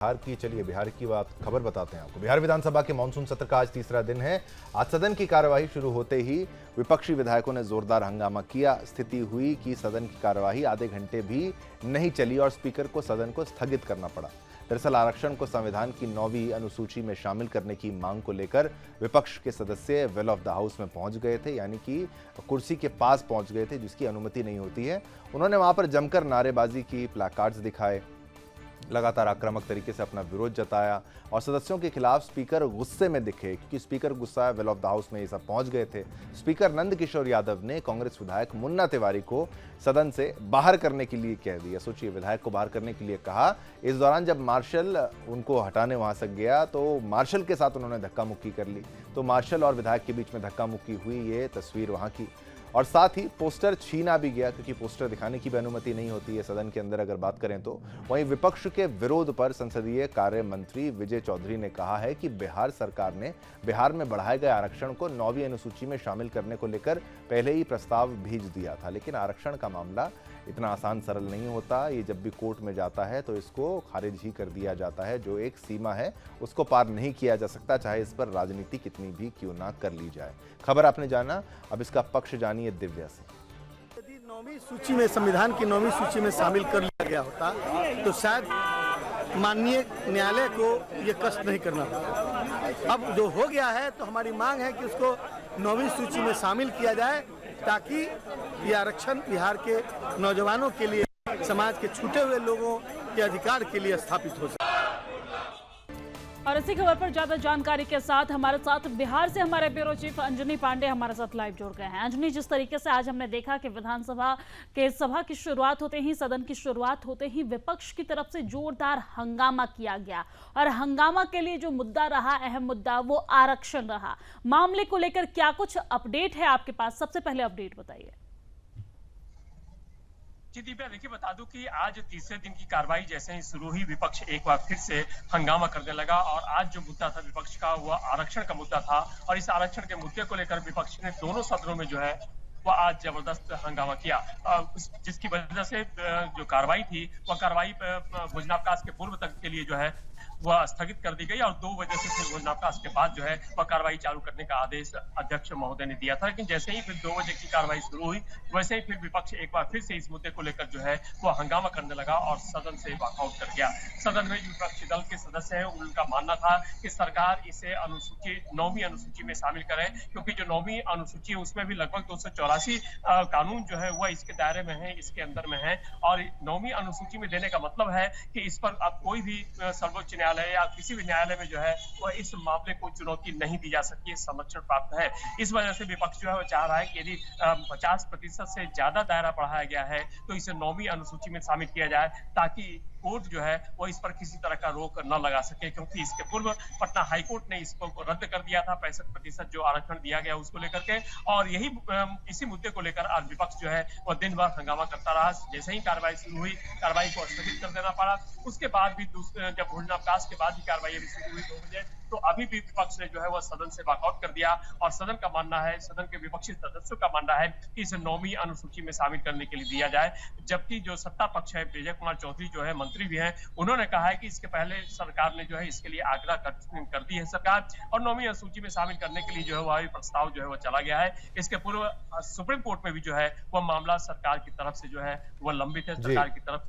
बिहार की, चलिए बिहार की बात खबर बताते हैं आपको। बिहार विधानसभा के मानसून सत्र का आज तीसरा दिन है। आज सदन की कार्यवाही शुरू होते ही विपक्षी विधायकों ने जोरदार हंगामा किया। स्थिति हुई कि सदन की कार्यवाही आधे घंटे भी नहीं चली और स्पीकर को सदन को स्थगित करना पड़ा। दरअसल आरक्षण को संविधान की 9वीं अनुसूची में शामिल करने की मांग को लेकर विपक्ष के सदस्य वेल ऑफ द हाउस में पहुंच गए थे, यानी कि कुर्सी के पास पहुंच गए थे जिसकी अनुमति नहीं होती है। उन्होंने वहां पर जमकर नारेबाजी की, प्लाकार्ड्स दिखाए, लगातार आक्रामक तरीके से अपना विरोध जताया और सदस्यों के खिलाफ स्पीकर गुस्से में दिखे, क्योंकि स्पीकर गुस्सा वेल ऑफ द हाउस में ये सब पहुंच गए थे। स्पीकर नंद किशोर यादव ने कांग्रेस विधायक मुन्ना तिवारी को सदन से बाहर करने के लिए कह दिया। सोचिए, विधायक को बाहर करने के लिए कहा। इस दौरान जब मार्शल उनको हटाने वहां से गया तो मार्शल के साथ उन्होंने धक्का मुक्की कर ली। तो मार्शल और विधायक के बीच में धक्का मुक्की हुई, ये तस्वीर वहां की। और साथ ही पोस्टर छीना भी गया, क्योंकि पोस्टर दिखाने की भी अनुमति नहीं होती है सदन के अंदर अगर बात करें तो। वहीं विपक्ष के विरोध पर संसदीय कार्य मंत्री विजय चौधरी ने कहा है कि बिहार सरकार ने बिहार में बढ़ाए गए आरक्षण को 9वीं अनुसूची में शामिल करने को लेकर पहले ही प्रस्ताव भेज दिया था, लेकिन आरक्षण का मामला इतना आसान सरल नहीं होता। ये जब भी कोर्ट में जाता है तो इसको खारिज ही कर दिया जाता है। जो एक सीमा है उसको पार नहीं किया जा सकता, चाहे इस पर राजनीति कितनी भी क्यों ना कर ली जाए। खबर आपने जाना, अब इसका पक्ष जानिए दिव्या से। यदि 9वीं सूची में, संविधान की 9वीं सूची में शामिल कर लिया गया होता तो शायद माननीय न्यायालय को ये कष्ट नहीं करना होता। अब जो हो गया है तो हमारी मांग है कि उसको 9वीं सूची में शामिल किया जाए, ताकि ये आरक्षण बिहार के नौजवानों के लिए, समाज के छूटे हुए लोगों के अधिकार के लिए स्थापित हो सके। और इसी खबर पर ज्यादा जानकारी के साथ हमारे साथ बिहार से हमारे ब्यूरो चीफ अंजनी पांडे हमारे साथ लाइव जुड़ गए हैं। अंजनी, जिस तरीके से आज हमने देखा कि विधानसभा के सभा की शुरुआत होते ही, सदन की शुरुआत होते ही विपक्ष की तरफ से जोरदार हंगामा किया गया और हंगामा के लिए जो मुद्दा रहा, अहम मुद्दा, वो आरक्षण रहा। मामले को लेकर क्या कुछ अपडेट है आपके पास? सबसे पहले अपडेट बताइए। जी दिव्या, देखिए बता दूं कि आज तीसरे दिन की कार्रवाई जैसे ही शुरू हुई, विपक्ष एक बार फिर से हंगामा करने लगा और आज जो मुद्दा था विपक्ष का, वह आरक्षण का मुद्दा था। और इस आरक्षण के मुद्दे को लेकर विपक्ष ने दोनों सदनों में जो है वह आज जबरदस्त हंगामा किया, जिसकी वजह से जो कार्रवाई थी वह कार्रवाई भोजनावकाश के पूर्व तक के लिए जो है वह स्थगित कर दी गई और 2 बजे से फिर भोजनावकाश के बाद जो है वह कार्रवाई चालू करने का आदेश अध्यक्ष महोदय ने दिया था। लेकिन जैसे ही फिर 2 बजे की कार्रवाई शुरू हुई, वैसे ही फिर विपक्ष एक बार फिर से इस मुद्दे को लेकर जो है वह हंगामा करने लगा और सदन से वॉकआउट कर गया। सदन में जो विपक्षी दल के सदस्य हैं उनका मानना था कि सरकार इसे 9वीं अनुसूची में शामिल करे, क्योंकि जो 9वीं अनुसूची है उसमें भी लगभग 284 कानून जो है वह इसके दायरे में है, इसके अंदर में है। और 9वीं अनुसूची में देने का मतलब है कि इस पर अब कोई भी सर्वोच्च न्यायालय या किसी भी न्यायालय में जो है वह इस मामले को चुनौती नहीं दी जा सकती, संरक्षण प्राप्त है। इस वजह से विपक्ष जो है वो चाह रहा है कि यदि 50% से ज्यादा दायरा बढ़ाया गया है तो इसे 9वीं अनुसूची में शामिल किया जाए, ताकि कोर्ट जो है वो इस पर किसी तरह का रोक न लगा सके, क्योंकि इसके पूर्व पटना हाईकोर्ट ने इसको रद्द कर दिया था, 65% जो आरक्षण दिया गया उसको लेकर के। और यही इसी मुद्दे को लेकर आज विपक्ष जो है वह दिन भर हंगामा करता रहा। जैसे ही कार्रवाई शुरू हुई, कार्रवाई को स्थगित कर देना पड़ा। उसके बाद भी जब भोजनावकाश के बाद भी कार्रवाई अभी शुरू हुई 2 बजे, तो अभी भी विपक्ष ने जो है वह सदन से वॉकआउट कर दिया। और सदन का मानना है, सदन के विपक्षी सदस्यों का मानना है कि इसे 9वीं अनुसूची में शामिल करने के लिए दिया जाए। जबकि जो सत्ता पक्ष है, विजय कुमार चौधरी जो है मंत्री भी हैं, उन्होंने कहा है कि इसके पहले सरकार ने जो है इसके लिए आग्रह कर दी है सरकार, और 9वीं अनुसूची में शामिल करने के लिए जो है वह प्रस्ताव जो है वह चला गया है। इसके पूर्व सुप्रीम कोर्ट में भी जो है वह मामला सरकार की तरफ से जो है वह लंबित है, सरकार की तरफ से